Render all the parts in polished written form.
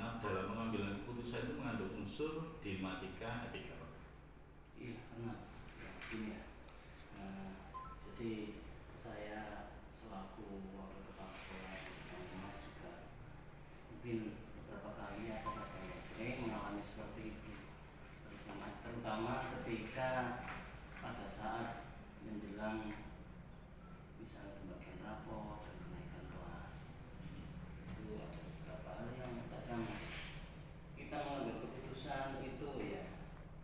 bagaimana dalam pengambilan keputusan itu mengandung unsur dilematika etika. Iya, benar. Ya, gini ya. Jadi saya selaku wakil kepala sekolah di Mas juga mungkin beberapa kali atau kadang sering mengalami seperti itu, terutama ketika pada saat menjelang misalnya pembagian rapor dan kenaikan kelas. Itu ada beberapa hal yang kadang kita mengambil keputusan itu ya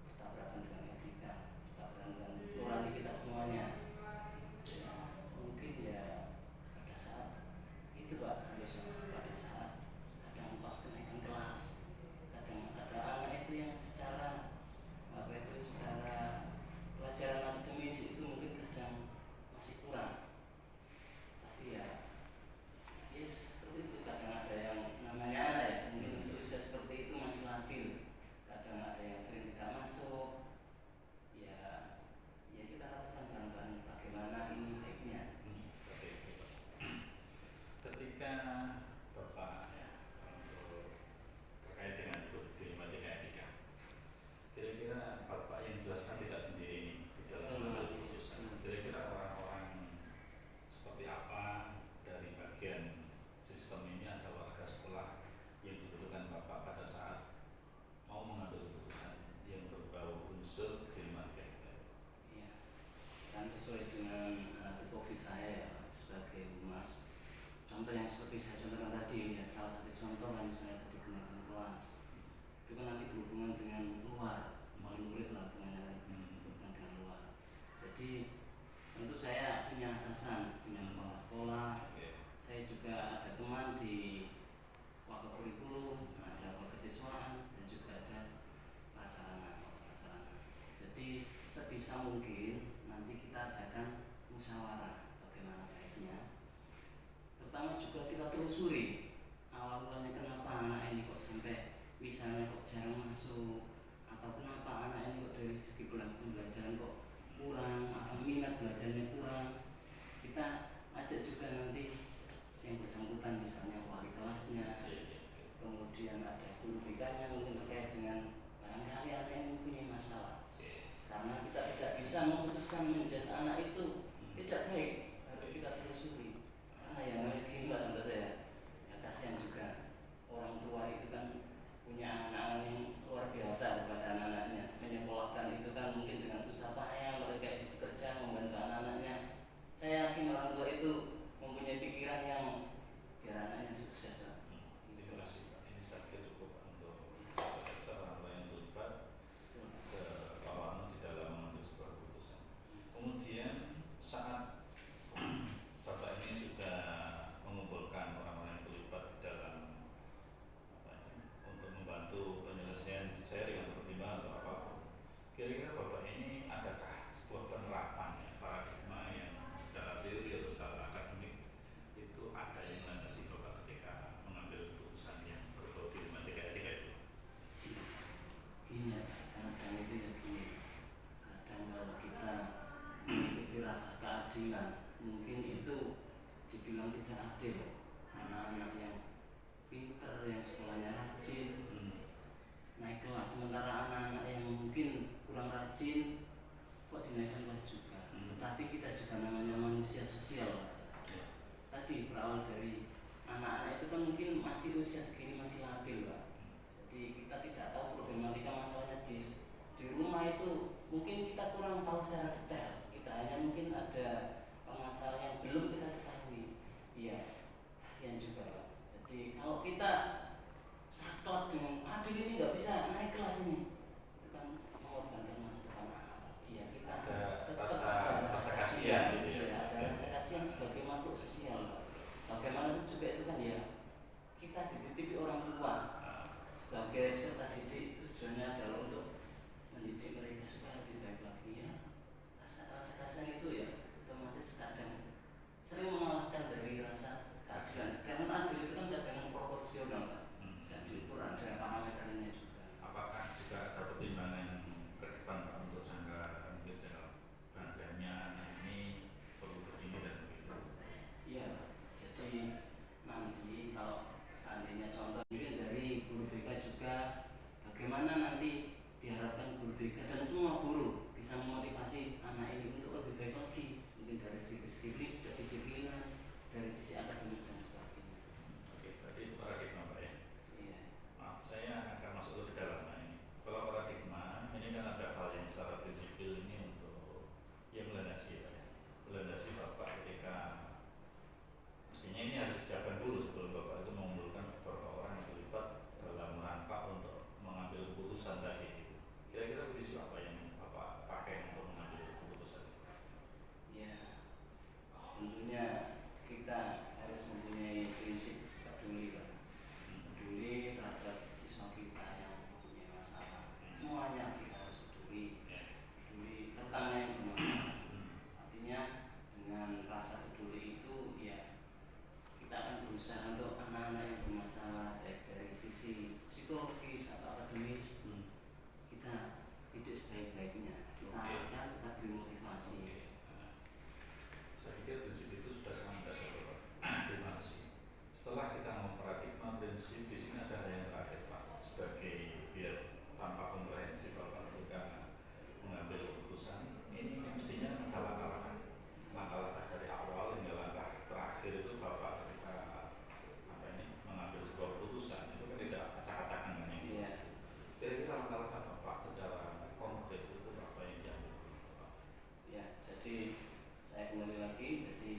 bertabrakan dengan etika, bertabrakan dengan nurani kita semuanya. Ya, mungkin ya pada saat itu Pak, harus pada saat kadang pas kenaikan kelas, kadang ada anak itu yang secara pelajaran akademis itu mungkin kadang masih kurang. Tapi ya seperti itu, kadang ada yang namanya anak ya, mungkin usia seperti itu masih labil, kadang ada yang sering tidak masuk. Ya kita lakukan bareng-bareng bagaimana ini baiknya. Ketika Bapak ya untuk terkait dengan itu dilematika etika, kira-kira Bapak yang jelaskan tidak sendiri ini di dalam mengambil keputusan. Kira-kira orang-orang seperti apa dari bagian sistem ini ada warga sekolah yang dibutuhkan Bapak pada saat mau mengambil keputusan yang berbau unsur dilematika etika? Iya, kan sesuai dengan tupoksi saya ya sebagai humas. Contoh yang seperti saya contohkan tadi ya, salah satu contoh kan misalnya tadi kenaikan kelas itu kan nanti berhubungan dengan luar, wali murid lah berhubungan dengan luar. Jadi tentu saya punya atasan, punya kepala sekolah. Saya juga ada teman di wakil kurikulum, ada wakil kesiswaan, dan juga ada prasarana. Jadi sebisa mungkin nanti kita adakan musyawarah bagaimana baiknya. Pertama juga kita telusuri awal mulanya kenapa anak ini kok sampai misalnya kok jarang masuk, atau kenapa anak ini kok dari segi pembelajaran kok kurang, atau minat belajarnya kurang. Kita ajak juga nanti yang bersangkutan, misalnya wali kelasnya, kemudian ada guru BK-nya mungkin terkait dengan barangkali anak ini mempunyai masalah. Karena kita tidak bisa memutuskan menjasa anak itu tidak baik, harus kita telusuri. Karena yang namanya gini Pak, sampai saya ya kasihan juga orang tua itu kan punya anak-anak yang luar biasa kepada anak-anaknya, menyekolahkan itu kan mungkin dengan susah payah mereka itu bekerja membantu anak-anaknya. Saya yakin orang tua itu mempunyai pikiran yang biar anaknya sukses. Terima kasih Pak. Ini saya kira cukup untuk orang tua yang terlibat kepawanan di dalam mengambil sebuah keputusan. Kemudian saat Bapak ini sudah mengumpulkan orang-orang yang terlibat di dalam untuk membantu penyelesaian saya dengan pertimbangan atau apapun, kira-kira Bapak ini adakah sebuah penerapan paradigma yang secara teori atau secara akademik itu ada yang landasi Bapak ketika mengambil keputusan yang berbau dilematika etika itu? Gini ya, kadang itu ya gini. Kadang kalau kita mengikuti rasa keadilan, mungkin itu dibilang tidak adil. Anak-anak yang pinter, yang sekolahnya rajin, naik kelas, sementara anak-anak yang mungkin kurang rajin kok dinaikkan kelas juga. Tetapi kita juga namanya manusia sosial. Tadi berawal dari anak-anak itu kan mungkin masih usia segini, masih labil Pak. Jadi kita tidak tahu problematika masalahnya di rumah itu, mungkin kita kurang tahu secara detail. Kita hanya mungkin ada masalah yang belum kita ketahui. Iya, kasihan juga Pak. Jadi kalau kita saklek dengan adil ini nggak bisa naik kelas ini, itu kan mengorbankan masa depan anak. Iya, kita tetap ada rasa kasihan gitu ya. Ada rasa kasihan sebagai makhluk sosial. Bagaimanapun juga itu kan ya, kita dititipi orang tua sebagai peserta didik, tujuannya adalah untuk mendidik mereka supaya lebih baik lagi ya. Rasa kasihan itu ya otomatis kadang sering mengalahkan dari rasa keadilan. Karena adil itu kan dengan proporsional Pak. Bisa diukur, ada parameternya juga. Apakah juga bagaimana nanti diharapkan guru BK dan semua guru bisa memotivasi anak ini untuk lebih baik lagi, mungkin dari segi kedisiplinan, dari sisi akademik dan sebagainya. Oke, berarti itu paradigma Pak ya. Iya. Maaf, saya akan masuk lebih dalam. Nah, ini kalau paradigma ini kan ada hal yang secara prinsipil ini untuk yang melandasi Pak ya. Melandasi Bapak ketika mestinya ini harus disiapkan dulu sebelum Bapak itu mengumpulkan beberapa orang yang terlibat dalam rangka untuk mengambil keputusan tadi. Kira-kira prinsip apa yang Bapak pakai untuk mengambil keputusan? Ya, tentunya kita harus mempunyai prinsip peduli, Pak. Peduli terhadap siswa kita yang mempunyai masalah. Semuanya kita harus peduli, peduli tentang yang bermasalah. Artinya dengan rasa peduli itu ya kita akan berusaha untuk anak-anak yang bermasalah baik dari sisi psikologis atau akademis, kita hidup sebaik-baiknya, kita arahkan, kita beri motivasi. Saya pikir prinsip itu sudah sangat dasar Bapak. Terima kasih. Setelah kita memparadigma prinsip, di sini ada hal yang terakhir Pak, sebagai biar tanpa komprehensif Bapak ketika mengambil keputusan, ini mestinya ada langkah-langkah dari awal hingga langkah terakhir itu Bapak ketika mengambil sebuah keputusan itu kan tidak acak-acakan kan yang dimaksud. Kira-kira langkah-langkah Bapak secara konkret itu apa yang diambil Bapak? Ya, jadi saya kembali lagi, jadi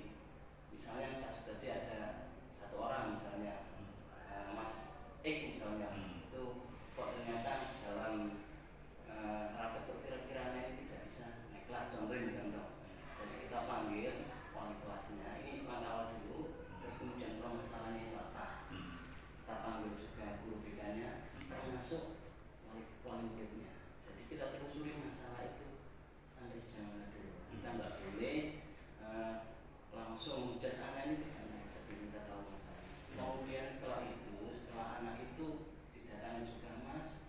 misalnya kasus tadi ada satu orang misalnya Mas X misalnya, itu kok ternyata dalam rapat kok kira-kira ini tidak bisa naik kelas, contoh. Jadi kita panggil wali kelasnya, ini langkah awal dulu, terus kemudian kalau masalahnya itu apa, kita panggil juga guru BK-nya, termasuk wali muridnya. Jadi kita telusuri masalah itu sampai sejauh mana dulu. Kita nggak boleh langsung hujat anak ini tidak naik sebelum kita tahu masalahnya. Kemudian setelah anak itu didatangkan juga, Mas,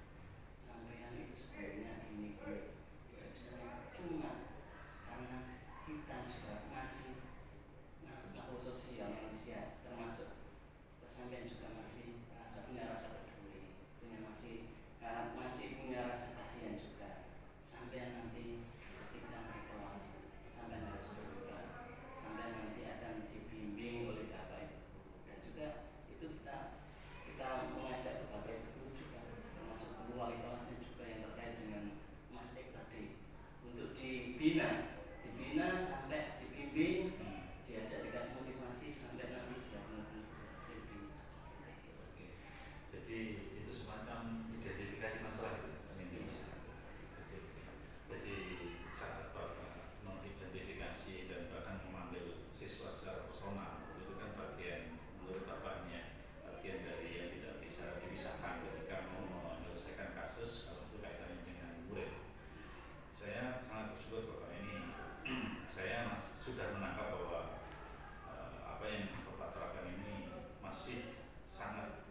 sampean itu sebenarnya gini tidak bisa naik, cuma karena kita juga masih makhluk sosial manusia, termasuk kesampaian juga punya rasa peduli, masih punya rasa kasihan juga. Sampai nanti ketika naik kelas, sampai harus berubah, sampai nanti akan dibimbing oleh Bapak Ibu, dan juga itu kita mengajak ke Bapak Ibu juga, termasuk guru wali kelasnya juga yang terkait dengan Mas Ek tadi, untuk dibina sampai dibimbing, diajak dikasih motivasi sampai nanti dia benar-benar berhasil di sekolah. Jadi itu semacam identifikasi masalah itu kan yang dimaksud. Jadi saat Bapak mengidentifikasi dan bahkan memanggil siswa secara personal, itu kan bagian menurut Bapaknya bagian dari yang tidak bisa dipisahkan ketika mau menyelesaikan kasus kalau itu kaitannya dengan murid. Saya sangat bersyukur Bapak ini saya sudah menangkap bahwa apa yang Bapak terapkan ini masih sangat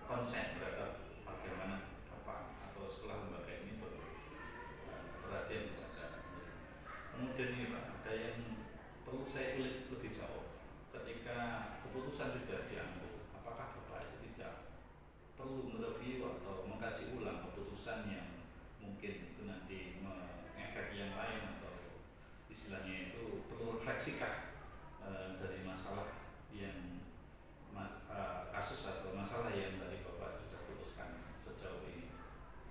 konsen terhadap bagaimana Bapak atau sekolah lembaga ini perhatian kepada murid. Kemudian ini Pak, ada yang perlu saya ulik lebih jauh. Ketika keputusan sudah diambil, apakah Bapak itu tidak perlu mereview atau mengkaji ulang keputusan yang mungkin itu nanti mengefek yang lain, atau istilahnya itu perlu refleksikan dari masalah yang kasus atau masalah yang tadi Bapak sudah putuskan sejauh ini?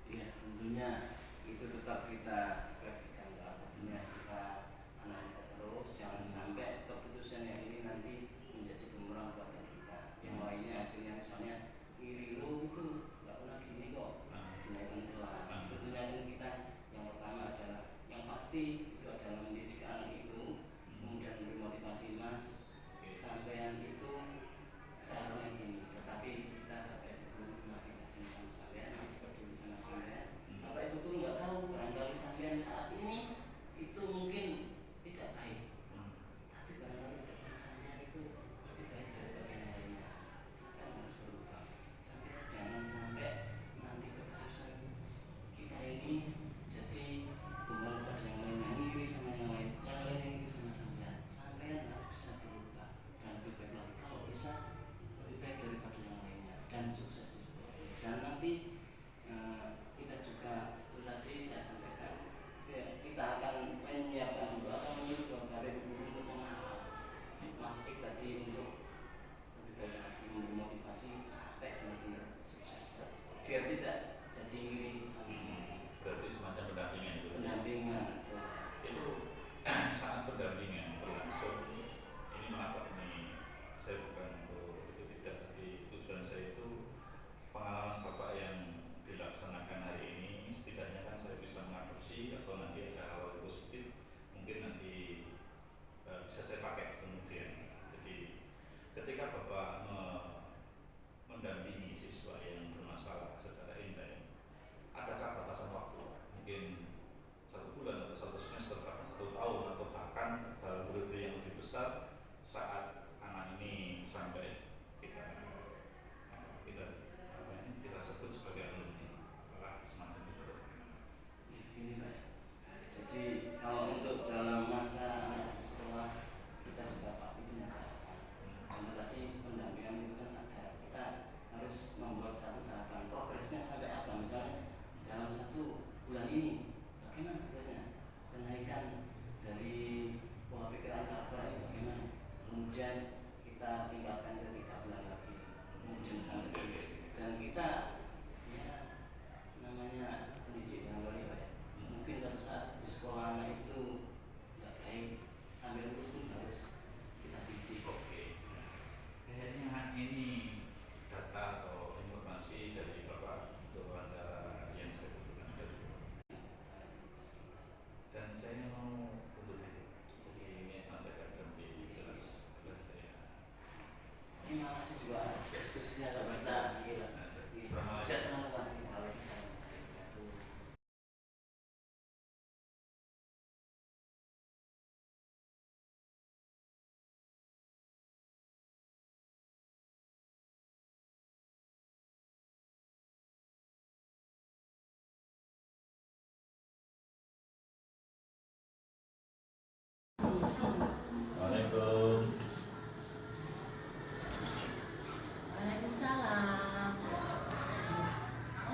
Iya, tentunya itu tetap kita refleksikan, artinya kita analisa terus, jangan sampai keputusan yang ini nanti menjadi bumerang pada kita. Yang lainnya akhirnya misalnya iri, lu itu nggak pernah gini kok, dinaikkan kelas. Tentunya kita yang pertama adalah yang pasti itu adalah mendidik anak itu, kemudian memberi motivasi, Mas, sampean itu seharusnya gini, tetapi kita Bapak Ibu masih kasih sama sampean, masih peduli sama sampean. Bapak Ibu pun nggak tahu, barangkali sampean saat ini itu mungkin tidak baik, tapi barangkali ke depan sampean itu lebih baik daripada yang lainnya. Sampean harus berubah. Sampean jangan sampai nanti keputusan kita ini jadi bumerang pada yang lainnya, iri sama yang lain iri sama sampean. Sampean harus bisa berubah dan lebih baik lagi, kalau bisa lebih baik daripada yang lainnya.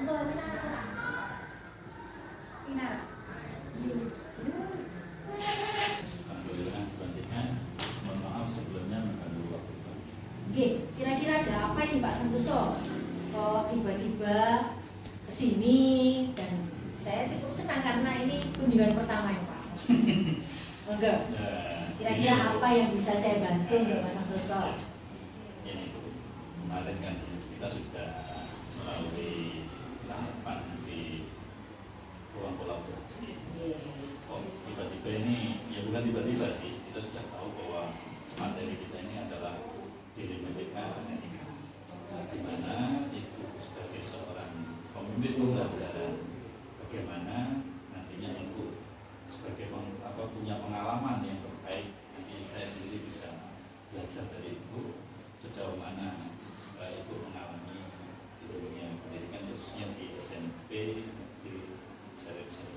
Alhamdulillah dibantikan. Mohon maaf sebelumnya mengganggu waktu Pak. Oke, kira-kira ada apa ini Pak Santoso? Kok tiba-tiba kesini dan saya cukup senang karena ini kunjungan pertama ya Pak Santoso. Enggak. Kira-kira apa yang bisa saya bantu untuk Pak Santoso? Ini Bu, kemarin kan kita sudah melalui tahapan di ruang kolaborasi. Oh, tiba-tiba ini, ya bukan tiba-tiba sih, kita sudah tahu bahwa materi kita ini adalah diri merdeka dan etika. Di mana Ibu sebagai seorang pemimpin pembelajaran, bagaimana nantinya Ibu sebagai punya pengalaman yang terkait, nanti saya sendiri bisa belajar dari Ibu sejauh mana Ibu mengalami di dunia pendidikan khususnya di SMP di Serius.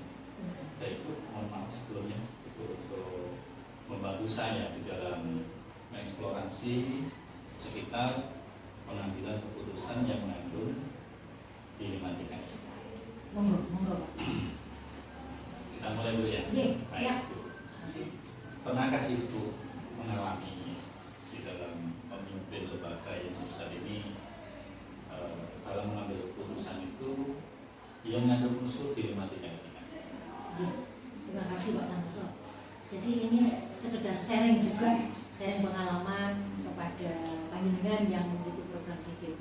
Dan itu mohon maaf sebelumnya itu untuk membantu saya di dalam mengeksplorasi sekitar pengambilan keputusan yang mengandung dilematika. Monggo Pak. Kita mulai dulu ya. Iya, Baik, siap. Bu. Pernahkah Ibu mengalami di dalam memimpin lembaga yang sebesar ini dalam mengambil keputusan itu yang mengandung unsur dilematika? Terima kasih Pak Santoso. Jadi ini sekedar sharing juga, sharing pengalaman kepada panjenengan yang mengikuti program CJP.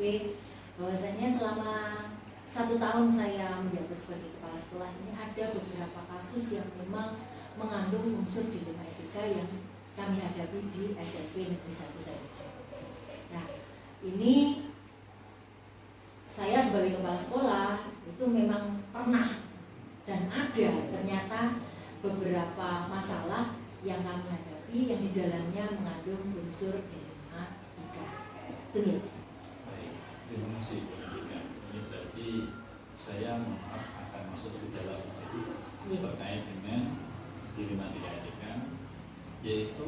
Bahwasanya selama 1 tahun saya menjabat sebagai kepala sekolah ini ada beberapa kasus yang memang mengandung unsur dilema etika yang kami hadapi di SMP Negeri 1 Sarejo. Nah, ini saya sebagai kepala sekolah itu memang pernah dan ada ternyata beberapa masalah yang kami hadapi yang di dalamnya mengandung unsur dilema etika. Itu ya. Baik, terima kasih Bu Andika. Ini berarti saya maaf akan masuk di dalam itu terkait dengan dilematika etika, yaitu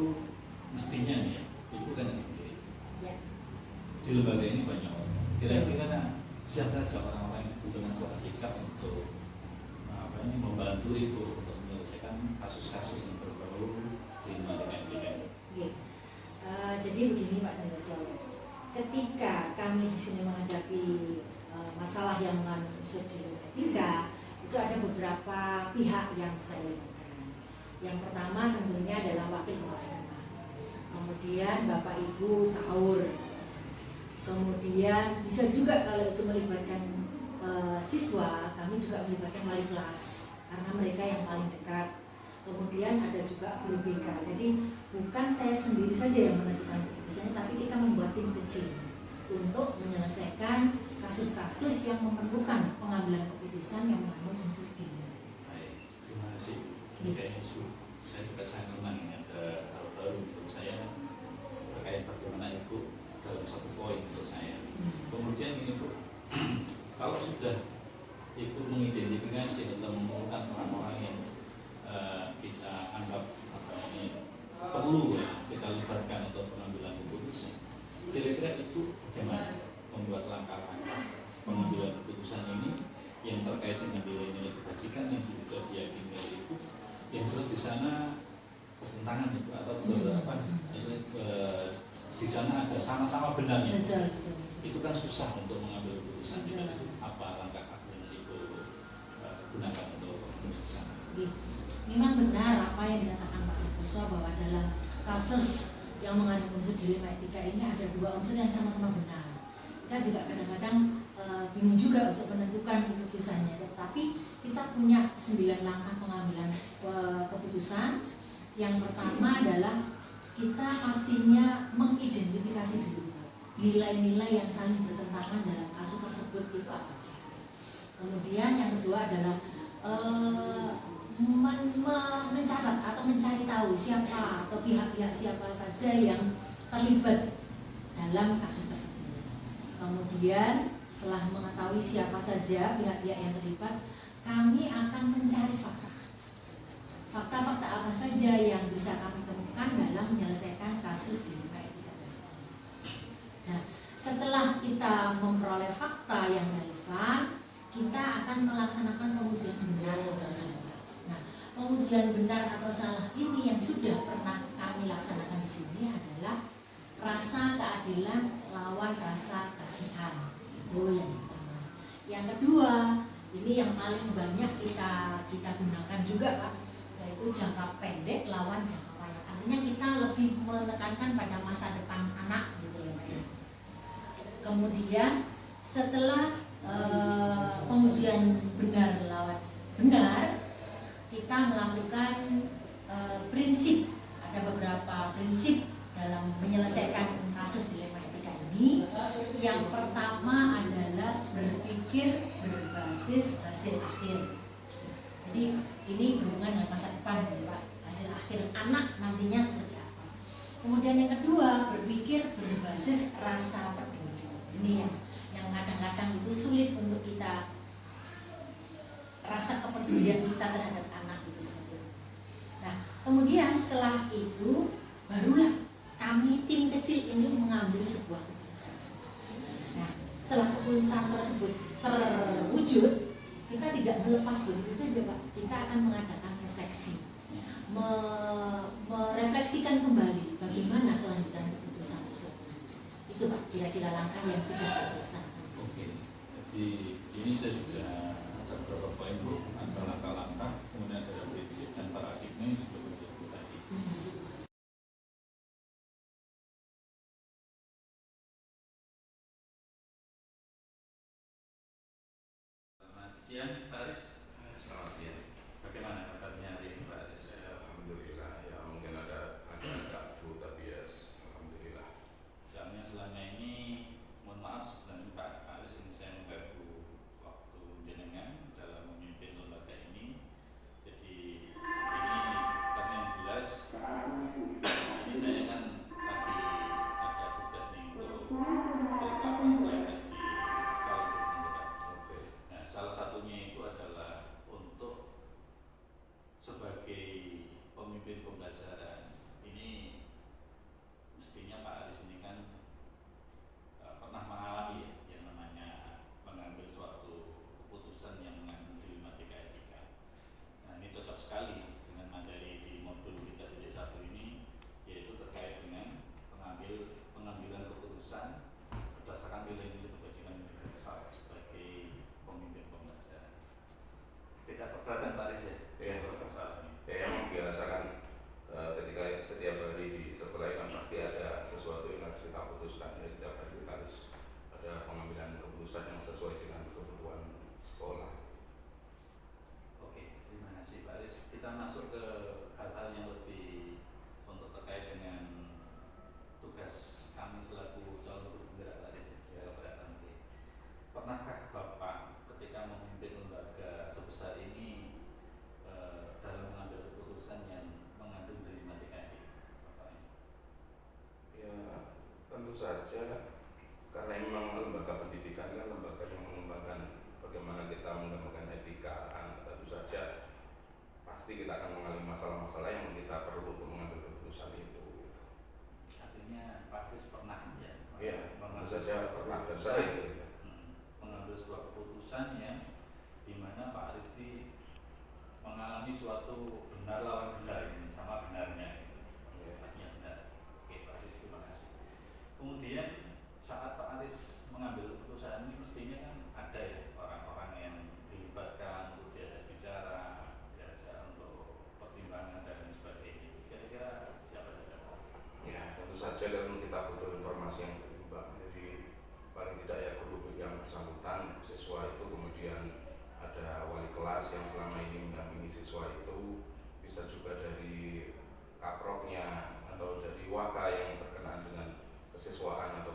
mestinya nih ya, Ibu kan sendiri. Ya. Di lembaga ini banyak orang. Kira-kira siapa saja orang-orang yang dibutuhkan secara sikap untuk membantu Ibu untuk menyelesaikan kasus-kasus yang berbau dilematika etika. Jadi begini Pak Santoso, ketika kami di sini menghadapi masalah yang mengandung unsur dilema etika, itu ada beberapa pihak yang saya libatkan. Yang pertama tentunya adalah wakil kepala sekolah, kemudian Bapak Ibu KAUR, kemudian bisa juga kalau itu melibatkan siswa, kami juga melibatkan wali kelas karena mereka yang paling dekat. Kemudian ada juga guru BK. Jadi bukan saya sendiri saja yang menentukan keputusannya, tapi kita membuat tim kecil untuk menyelesaikan kasus-kasus yang memerlukan pengambilan keputusan yang mengandung unsur dilema. Baik, terima kasih. Ini kayaknya saya juga sangat senang ini ada hal baru untuk saya terkait bagaimana Ibu dalam satu poin untuk saya. Kemudian ini Bu, kalau sudah Ibu mengidentifikasi atau menemukan orang-orang yang kita anggap perlu kita libatkan untuk pengambilan keputusan, kira-kira itu bagaimana membuat langkah-langkah pengambilan keputusan ini yang terkait dengan nilai-nilai kebajikan yang juga diyakini oleh Ibu, yang jelas di sana pertentangan itu atau beberapa di sana ada sama-sama benarnya. Itu kan susah untuk mengambil keputusan. Apa langkah yang Ibu gunakan untuk menuju ke sana? Memang benar apa yang dikatakan Pak Santoso bahwa dalam kasus yang mengandung unsur dilema etika ini ada 2 unsur yang sama-sama benar. Kita juga kadang-kadang bingung juga untuk menentukan keputusannya, tetapi kita punya 9 langkah pengambilan keputusan. Yang pertama adalah kita pastinya mengidentifikasi dulu nilai-nilai yang saling bertentangan dalam kasus tersebut itu apa saja. Kemudian yang kedua adalah mencatat atau mencari tahu siapa atau pihak-pihak siapa saja yang terlibat dalam kasus tersebut. Kemudian setelah mengetahui siapa saja pihak-pihak yang terlibat, kami akan mencari fakta-fakta apa saja yang bisa kami temukan dalam menyelesaikan kasus dilema etika tersebut. Nah, setelah kita memperoleh fakta yang relevan, kita akan melaksanakan pengujian benar atau salah. Nah, pengujian benar atau salah ini yang sudah pernah kami laksanakan di sini adalah rasa keadilan lawan rasa kasihan. Itu yang pertama. Yang kedua, ini yang paling banyak kita gunakan juga Pak, yaitu jangka pendek lawan jangka panjang. Artinya kita lebih menekankan pada masa depan anak gitu ya Pak ya. Kemudian setelah pengujian benar lawan benar, kita melakukan prinsip. Ada beberapa prinsip dalam menyelesaikan kasus dilema etika ini. Yang pertama adalah berpikir berbasis hasil akhir. Jadi ini berhubungan dengan masa depan ya Pak, hasil akhir anak nantinya seperti apa. Kemudian yang kedua, berpikir berbasis rasa peduli. Ini yang kadang-kadang itu sulit untuk kita, rasa kepedulian kita terhadap anak itu seperti itu. Nah, kemudian setelah itu barulah kami tim kecil ini mengambil sebuah keputusan. Nah, setelah keputusan tersebut terwujud, kita tidak melepas begitu saja Pak. Kita akan mengadakan refleksi, merefleksikan kembali bagaimana kelanjutan keputusan tersebut. Itu Pak, kira-kira langkah yang sudah dilaksanakan. Oke, jadi ini saya sudah ada beberapa poin Bu, ada langkah-langkah, kemudian ada prinsip dan paradigma seperti itu tadi. Selamat siang Pak Aris. Selamat siang. Bagaimana kabarnya hari ini Pak Aris? Alhamdulillah, ya mungkin agak flu tapi ya alhamdulillah. Soalnya selama ini, mohon maaf sebenarnya Pak Aris, ini saya mengganggu waktu jenengan dalam memimpin lembaga ini. Jadi ini karena yang jelas ini saya kan lagi ada tugas nih untuk kelengkapan UMS di Kalung Bermuda. Oke. Nah, salah satunya itu adalah untuk sebagai pemimpin pembelajaran ini mestinya Pak Aris ini kan pernah mengalami ya, yang namanya mengambil suatu keputusan yang mengandung dilematika etika. Nah, ini cocok sekali dengan materi di modul kita di D1 ini, yaitu terkait dengan pengambilan keputusan berdasarkan nilai-nilai kebajikan universal sebagai pemimpin pembelajaran. Tidak keberatan Pak Aris ya? Iya. Persoalan ini. Ya emang biasa kan ketika setiap hari di sekolah kan pasti ada sesuatu yang harus kita putuskan. Jadi setiap hari kita harus ada pengambilan keputusan yang sesuai dengan kebutuhan sekolah. Oke, terima kasih Pak Aris. Kita masuk ke hal-hal yang lebih untuk terkait dengan tugas kami selaku calon guru penggerak Pak Aris ya, nanti. Pernahkah Bapak ketika memimpin lembaga sebesar ini dalam mengambil keputusan yang mengandung dilematika etika Bapak? Ya tentu saja karena memang lembaga pendidikan kan lembaga yang mengembangkan bagaimana kita mengembangkan etika anak. Tentu saja pasti kita akan mengalami masalah-masalah yang kita perlu untuk mengambil keputusan itu. Artinya Pak Aris pernah ya? Iya, tentu saja pernah dan sering. Mengambil sebuah keputusan yang dimana Pak Aristi mengalami suatu benar lawan benar ini sama benarnya gitu. Ya, benar. Oke Pak Aris, terima kasih. Kemudian saat Pak Aris mengambil keputusan ini mestinya kan ada ya orang-orang yang dilibatkan untuk diajak bicara, diajak untuk pertimbangan dan lain sebagainya. Kira-kira siapa saja Pak? Ya tentu saja kan kita butuh informasi yang berimbang. Jadi paling tidak ya guru yang bersangkutan siswa itu, kemudian ada wali kelas yang selama ini mendampingi siswa itu, bisa juga dari kaproknya atau dari waka yang berkenaan dengan kesiswaan atau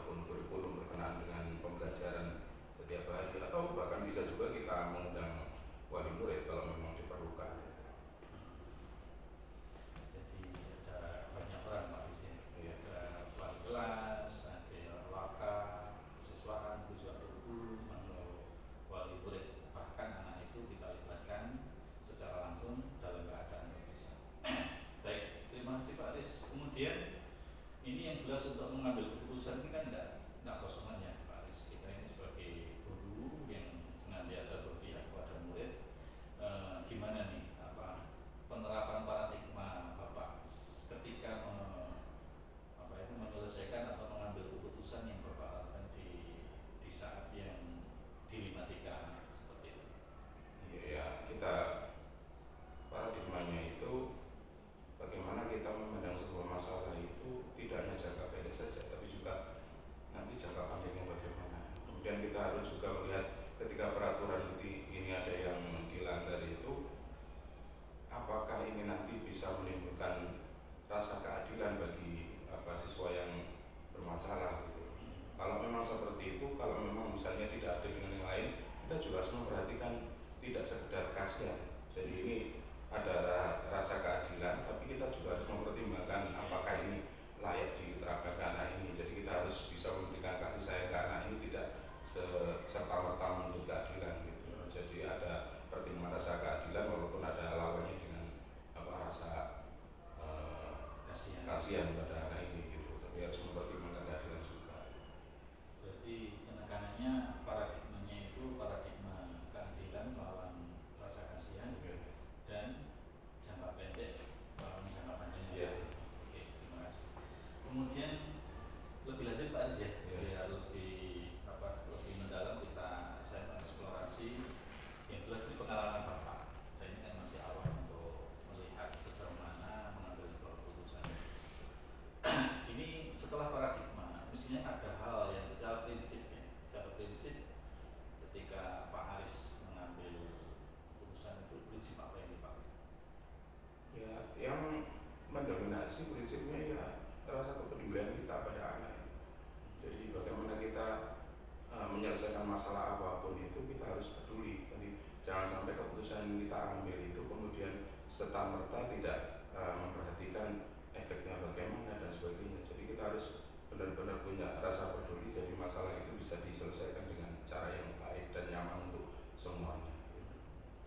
jangan sampai keputusan yang kita ambil itu kemudian serta-merta tidak memperhatikan efeknya bagaimana dan sebagainya. Jadi kita harus benar-benar punya rasa peduli, jadi masalah itu bisa diselesaikan dengan cara yang baik dan nyaman untuk semuanya.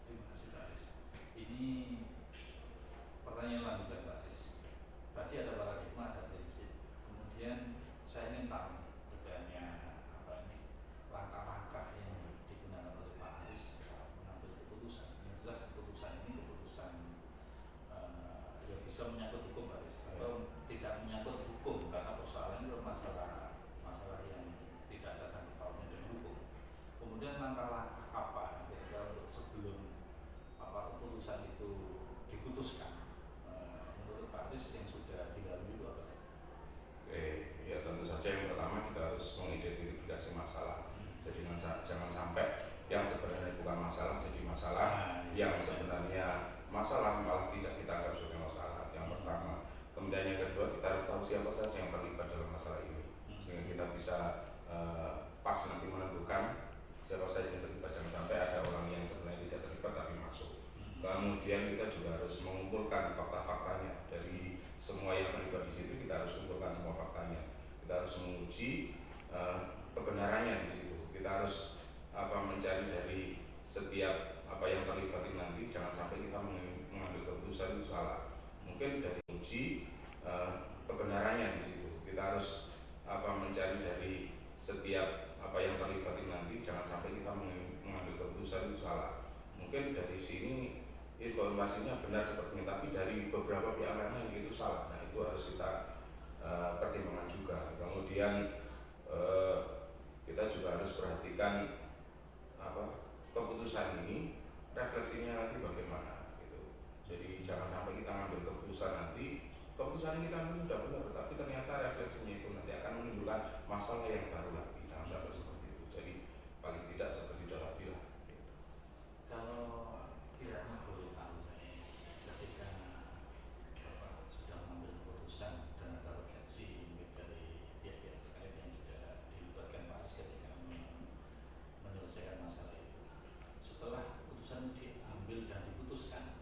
Terima kasih Pak Aris. Ini pertanyaan lanjutan Pak Aris. Tadi ada paradigma, ada prinsip. Kemudian saya ingin tahu betulnya langkah-langkah yang digunakan oleh Pak Aris saat mengambil keputusan. Yang jelas keputusan ini keputusan yang bisa menyangkut hukum Pak Aris, atau tidak menyangkut hukum karena persoalan itu masalah yang tidak ada sangkut pautnya dengan hukum. Kemudian langkah-langkah apa kira-kira untuk sebelum keputusan itu diputuskan menurut Pak Aris yang sudah dilalui itu apa saja? Oke, ya tentu saja yang pertama kita harus mengidentifikasi masalah. Jadi jangan sampai yang sebenarnya bukan masalah jadi masalah, yang sebenarnya masalah malah tidak kita anggap sebagai masalah. Yang pertama. Kemudian yang kedua, kita harus tahu siapa saja yang terlibat dalam masalah ini, sehingga kita bisa pas nanti menentukan siapa saja yang terlibat. Jangan sampai ada orang yang sebenarnya tidak terlibat tapi masuk. Kemudian kita juga harus mengumpulkan fakta-faktanya dari semua yang terlibat di situ. Kita harus kumpulkan semua faktanya. Kita harus menguji kebenarannya di situ. Kita harus mencari dari setiap apa yang terlibat ini nanti. Jangan sampai kita mengambil keputusan itu salah. Mungkin dari uji kebenarannya di situ. Kita harus mencari dari setiap apa yang terlibat ini nanti. Jangan sampai kita mengambil keputusan itu salah. Mungkin dari sini informasinya benar seperti ini, tapi dari beberapa pihak lainnya itu salah. Nah, itu harus kita pertimbangkan juga. Kemudian kita juga harus perhatikan keputusan ini refleksinya nanti bagaimana gitu. Jadi jangan sampai kita ngambil keputusan nanti keputusan yang kita ambil sudah benar, tapi ternyata refleksinya itu nanti akan menimbulkan masalah yang baru lagi. Jangan sampai seperti itu. Jadi paling tidak seperti itu tadi lah. Gitu. Kalau kiranya boleh tahu saya, ketika Bapak sudah mengambil keputusan dan ada refleksi dari pihak-pihak terkait yang sudah dilibatkan Pak Aris ketika menyelesaikan masalah itu, setelah keputusan diambil dan diputuskan,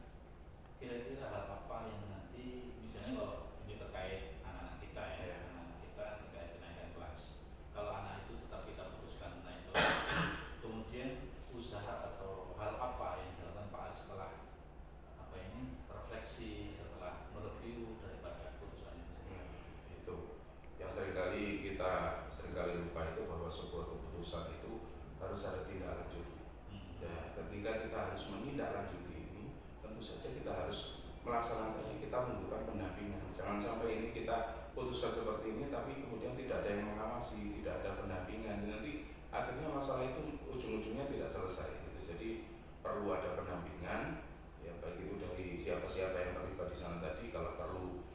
kira-kira hal apa yang nanti misalnya kalau ini terkait anak-anak kita anak-anak kita terkait kenaikan kelas, kalau anak itu tetap kita putuskan naik kelas, kemudian usaha atau hal apa yang dilakukan Pak Aris setelah refleksi, setelah mereview daripada keputusan itu? Itu yang seringkali lupa itu, bahwa sebuah keputusan itu harus ada tindak lanjut. Ya, ketika kita harus menindaklanjuti ini, tentu saja kita harus melaksanakannya. Kita membutuhkan pendampingan. Jangan sampai ini kita putuskan seperti ini tapi kemudian tidak ada yang mengawasi, tidak ada pendampingan, nanti akhirnya masalah itu ujung-ujungnya tidak selesai gitu. Jadi perlu ada pendampingan, ya baik itu dari siapa-siapa yang terlibat di sana tadi. Kalau perlu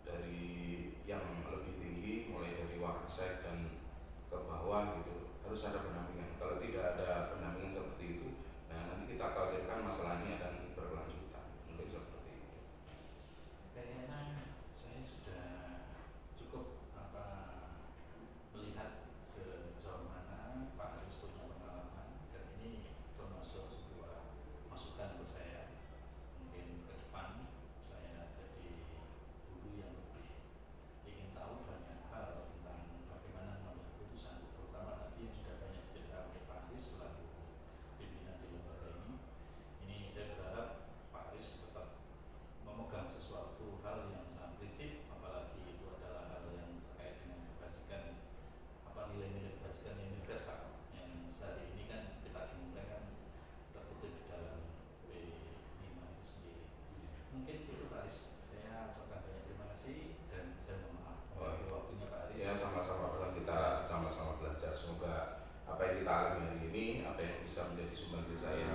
dari yang lebih tinggi, mulai dari Wakasek dan ke bawah gitu, harus ada pendampingan. Kalau tidak ada pendampingan seperti itu, nah nanti kita khawatirkan masalah ini akan berkelanjutan. Mungkin seperti itu. Kayaknya saya sudah cukup melihat sejauh mana Pak Aris punya pengalaman, dan ini termasuk sebuah masukan untuk saya. Mungkin ke depan saya jadi guru yang lebih ingin tahu banyak hal tentang bagaimana mengambil keputusan, terutama tadi yang sudah banyak diceritakan oleh Pak Aris selaku pimpinan di lembaga ini. Ini saya berharap Pak Aris tetap memegang sesuatu hal yang sangat prinsip, apalagi itu adalah hal yang terkait dengan kebajikan, nilai-nilai kebajikan yang universal, yang hari ini kan kita dimulai kan terkutip di dalam P5 itu sendiri. Mungkin itu Pak Aris, saya ucapkan banyak terima kasih dan saya mohon maaf waktunya Pak Aris. Ya, sama-sama, kita sama-sama belajar. Semoga apa yang kita alami hari ini, apa yang bisa menjadi sumber saya